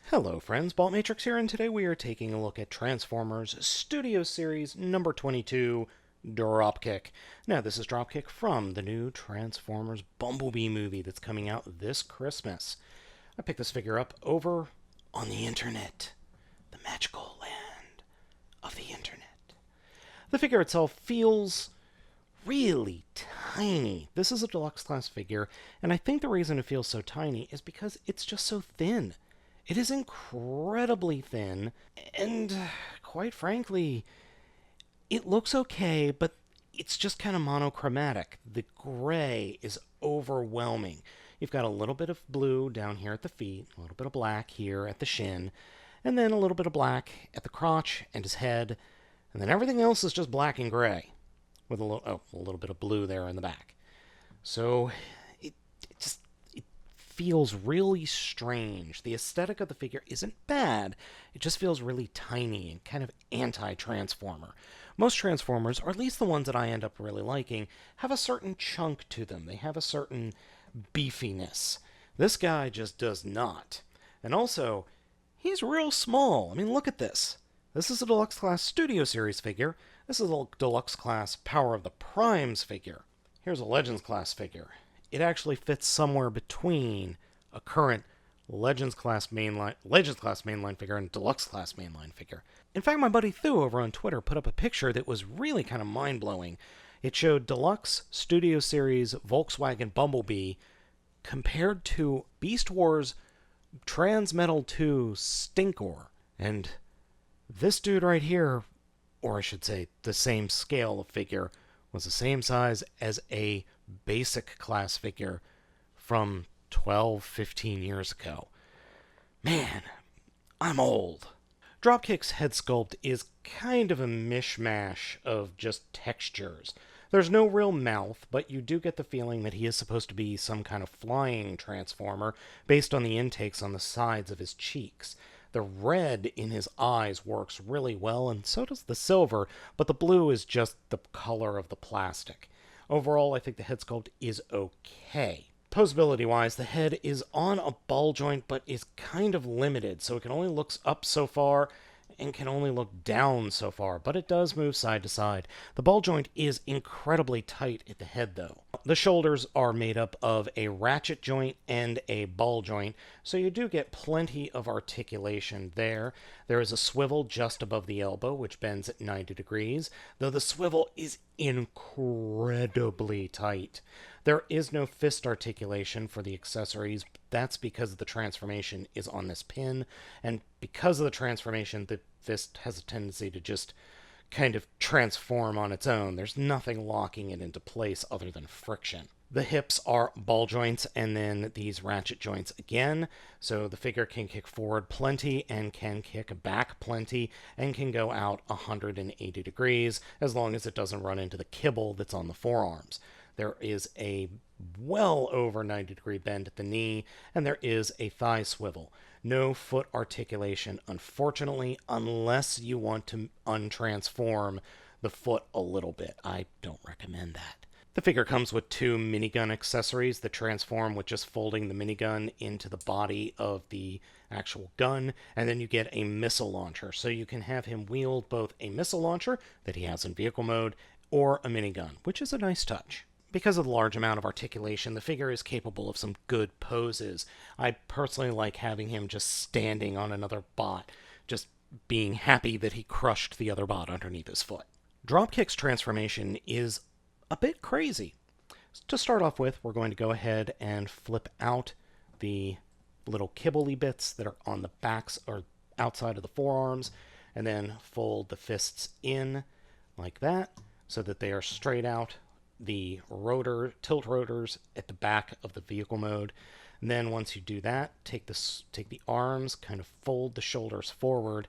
Hello friends, Baltmatrix here, and today we are taking a look at Transformers Studio Series number 22, Dropkick. Now this is Dropkick from the new Transformers Bumblebee movie that's coming out this Christmas. I picked this figure up over on the internet, the magical land of the internet. The figure itself feels really tiny. This is a deluxe class figure, and I think the reason it feels so tiny is because it's just so thin. It is incredibly thin, and quite frankly, it looks okay, but it's just kind of monochromatic. The gray is overwhelming. You've got a little bit of blue down here at the feet, a little bit of black here at the shin, and then a little bit of black at the crotch and his head, and then everything else is just black and gray, with a little bit of blue there in the back. So it feels really strange. The aesthetic of the figure isn't bad, it just feels really tiny and kind of anti-Transformer. Most Transformers, or at least the ones that I end up really liking, have a certain chunk to them. They have a certain beefiness. This guy just does not. And also, he's real small. I mean, look at this. This is a Deluxe Class Studio Series figure. This is a Deluxe Class Power of the Primes figure. Here's a Legends Class figure. It actually fits somewhere between a current Legends Class mainline figure and Deluxe Class mainline figure. In fact, my buddy Thu over on Twitter put up a picture that was really kind of mind-blowing. It showed Deluxe Studio Series Volkswagen Bumblebee compared to Beast Wars Transmetal 2 Stinkor. And this dude right here, or I should say the same scale of figure, was the same size as a basic class figure from 12, 15 years ago. Man, I'm old. Dropkick's head sculpt is kind of a mishmash of just textures. There's no real mouth, but you do get the feeling that he is supposed to be some kind of flying transformer based on the intakes on the sides of his cheeks. The red in his eyes works really well, and so does the silver, but the blue is just the color of the plastic. Overall, I think the head sculpt is okay. Posability-wise, the head is on a ball joint, but is kind of limited, so it can only look up so far and can only look down so far, but it does move side to side. The ball joint is incredibly tight at the head, though. The shoulders are made up of a ratchet joint and a ball joint, so you do get plenty of articulation there. There is a swivel just above the elbow, which bends at 90 degrees, though the swivel is incredibly tight. There is no fist articulation for the accessories. That's because the transformation is on this pin, and because of the transformation, the fist has a tendency to just kind of transform on its own. There's nothing locking it into place other than friction. The hips are ball joints and then these ratchet joints again, so the figure can kick forward plenty and can kick back plenty and can go out 180 degrees as long as it doesn't run into the kibble that's on the forearms. There is a well over 90-degree bend at the knee, and there is a thigh swivel. No foot articulation, unfortunately, unless you want to untransform the foot a little bit. I don't recommend that. The figure comes with two minigun accessories that transform with just folding the minigun into the body of the actual gun, and then you get a missile launcher. So you can have him wield both a missile launcher that he has in vehicle mode or a minigun, which is a nice touch. Because of the large amount of articulation, the figure is capable of some good poses. I personally like having him just standing on another bot, just being happy that he crushed the other bot underneath his foot. Dropkick's transformation is a bit crazy. To start off with, we're going to go ahead and flip out the little kibbly bits that are on the backs or outside of the forearms, and then fold the fists in like that so that they are straight out. The tilt rotors at the back of the vehicle mode. And then once you do that, take the arms, kind of fold the shoulders forward,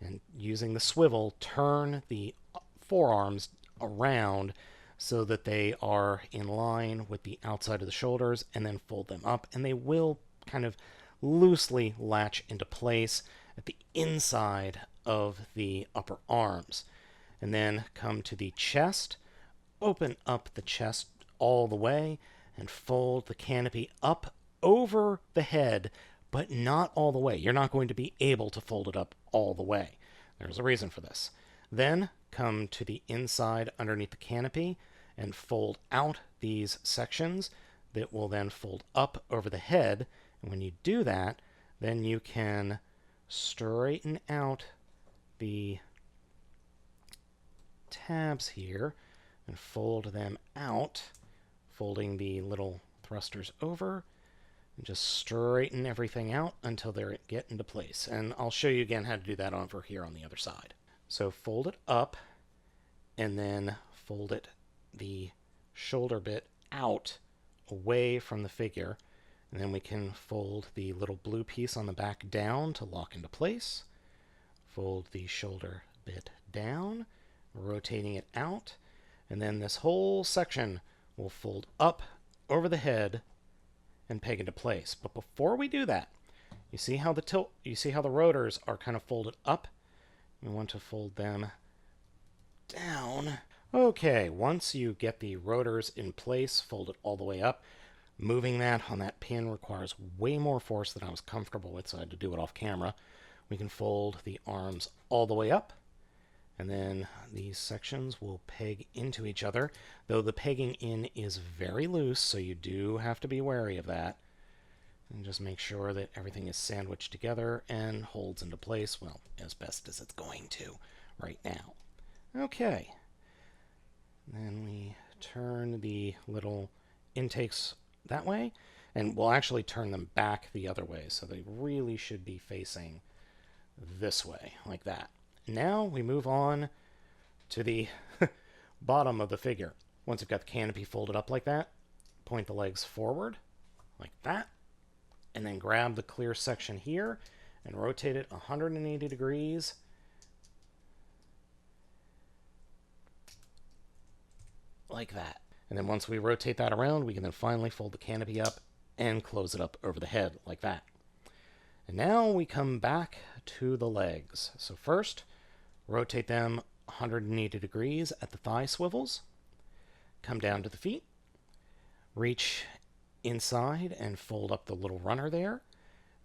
and using the swivel, turn the forearms around so that they are in line with the outside of the shoulders, and then fold them up, and they will kind of loosely latch into place at the inside of the upper arms. And then come to the chest, open up the chest all the way, and fold the canopy up over the head, but not all the way. You're not going to be able to fold it up all the way. There's a reason for this. Then come to the inside underneath the canopy and fold out these sections that will then fold up over the head. And when you do that, then you can straighten out the tabs here and fold them out, folding the little thrusters over, and just straighten everything out until they get into place. And I'll show you again how to do that over here on the other side. So fold it up and then fold it, the shoulder bit, out away from the figure. And then we can fold the little blue piece on the back down to lock into place. Fold the shoulder bit down, rotating it out. And then this whole section will fold up over the head and peg into place. But before we do that, you see how the rotors are kind of folded up? We want to fold them down. Okay, once you get the rotors in place, fold it all the way up. Moving that on that pin requires way more force than I was comfortable with, so I had to do it off camera. We can fold the arms all the way up, and then these sections will peg into each other, though the pegging in is very loose, so you do have to be wary of that. And just make sure that everything is sandwiched together and holds into place, well, as best as it's going to right now. Okay. Then we turn the little intakes that way, and we'll actually turn them back the other way, so they really should be facing this way, like that. Now we move on to the bottom of the figure. Once you've got the canopy folded up like that, point the legs forward, like that, and then grab the clear section here and rotate it 180 degrees. Like that. And then once we rotate that around, we can then finally fold the canopy up and close it up over the head, like that. And now we come back to the legs. So first, rotate them 180 degrees at the thigh swivels. Come down to the feet. Reach inside and fold up the little runner there.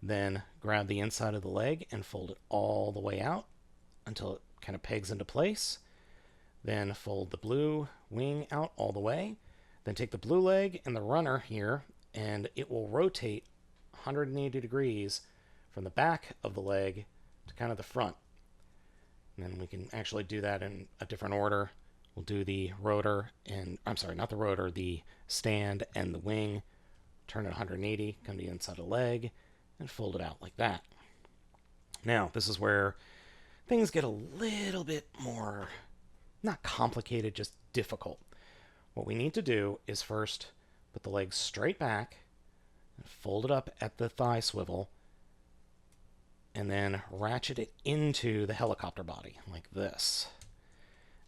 Then grab the inside of the leg and fold it all the way out until it kind of pegs into place. Then fold the blue wing out all the way. Then take the blue leg and the runner here, and it will rotate 180 degrees from the back of the leg to kind of the front. And then we can actually do that in a different order. We'll do the rotor and, I'm sorry, not the rotor, the stand and the wing. Turn it 180, come to the inside of the leg, and fold it out like that. Now, this is where things get a little bit more, not complicated, just difficult. What we need to do is first put the legs straight back and fold it up at the thigh swivel, and then ratchet it into the helicopter body like this.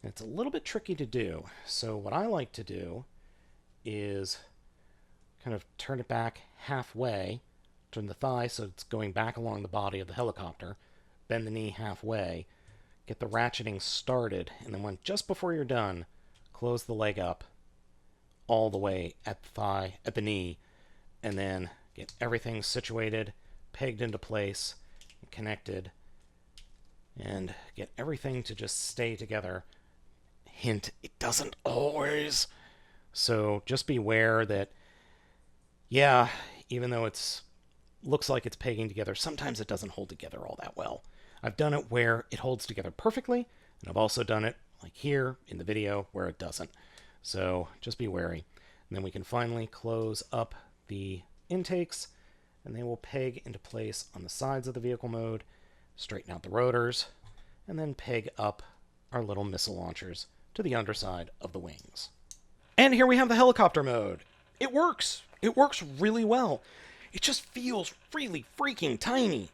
And it's a little bit tricky to do, so what I like to do is kind of turn it back halfway, turn the thigh so it's going back along the body of the helicopter, bend the knee halfway, get the ratcheting started, and then when just before you're done, close the leg up all the way at the thigh, at the knee, and then get everything situated, pegged into place, connected, and get everything to just stay together. Hint, it doesn't always. So just beware that, yeah, even though it's looks like it's pegging together, sometimes it doesn't hold together all that well. I've done it where it holds together perfectly, and I've also done it, like here in the video, where it doesn't. So just be wary. And then we can finally close up the intakes, and they will peg into place on the sides of the vehicle mode, straighten out the rotors, and then peg up our little missile launchers to the underside of the wings. And here we have the helicopter mode. It works. It works really well. It just feels really freaking tiny.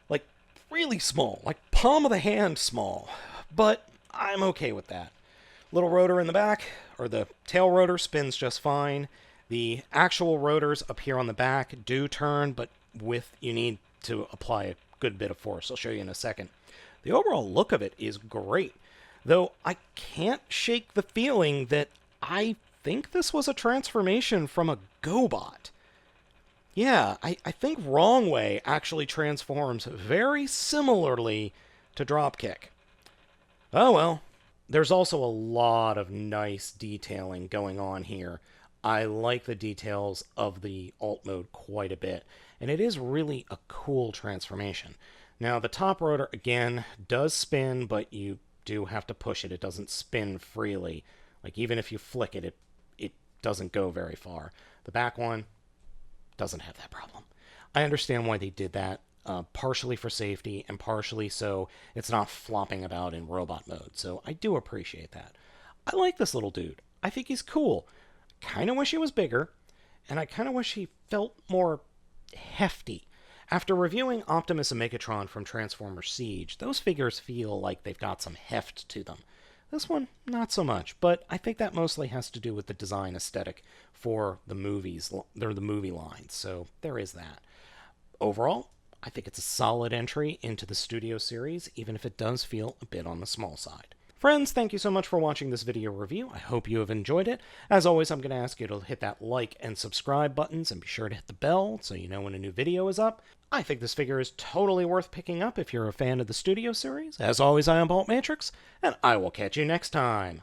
Like, really small. Like, palm of the hand small. But I'm okay with that. Little rotor in the back, or the tail rotor, spins just fine. The actual rotors up here on the back do turn, but you need to apply a good bit of force. I'll show you in a second. The overall look of it is great, though I can't shake the feeling that I think this was a transformation from a GoBot. Yeah, I think Wrong Way actually transforms very similarly to Dropkick. Oh well, there's also a lot of nice detailing going on here. I like the details of the alt mode quite a bit, and it is really a cool transformation. Now, the top rotor, again, does spin, but you do have to push it. It doesn't spin freely. Like, even if you flick it, it doesn't go very far. The back one doesn't have that problem. I understand why they did that, partially for safety and partially so it's not flopping about in robot mode. So I do appreciate that. I like this little dude. I think he's cool. Kind of wish he was bigger, and I kind of wish he felt more hefty. After reviewing Optimus and Megatron from Transformers Siege, those figures feel like they've got some heft to them. This one, not so much, but I think that mostly has to do with the design aesthetic for the movies, or the movie lines, so there is that. Overall, I think it's a solid entry into the studio series, even if it does feel a bit on the small side. Friends, thank you so much for watching this video review. I hope you have enjoyed it. As always, I'm going to ask you to hit that like and subscribe buttons and be sure to hit the bell so you know when a new video is up. I think this figure is totally worth picking up if you're a fan of the studio series. As always, I am Baltmatrix, and I will catch you next time.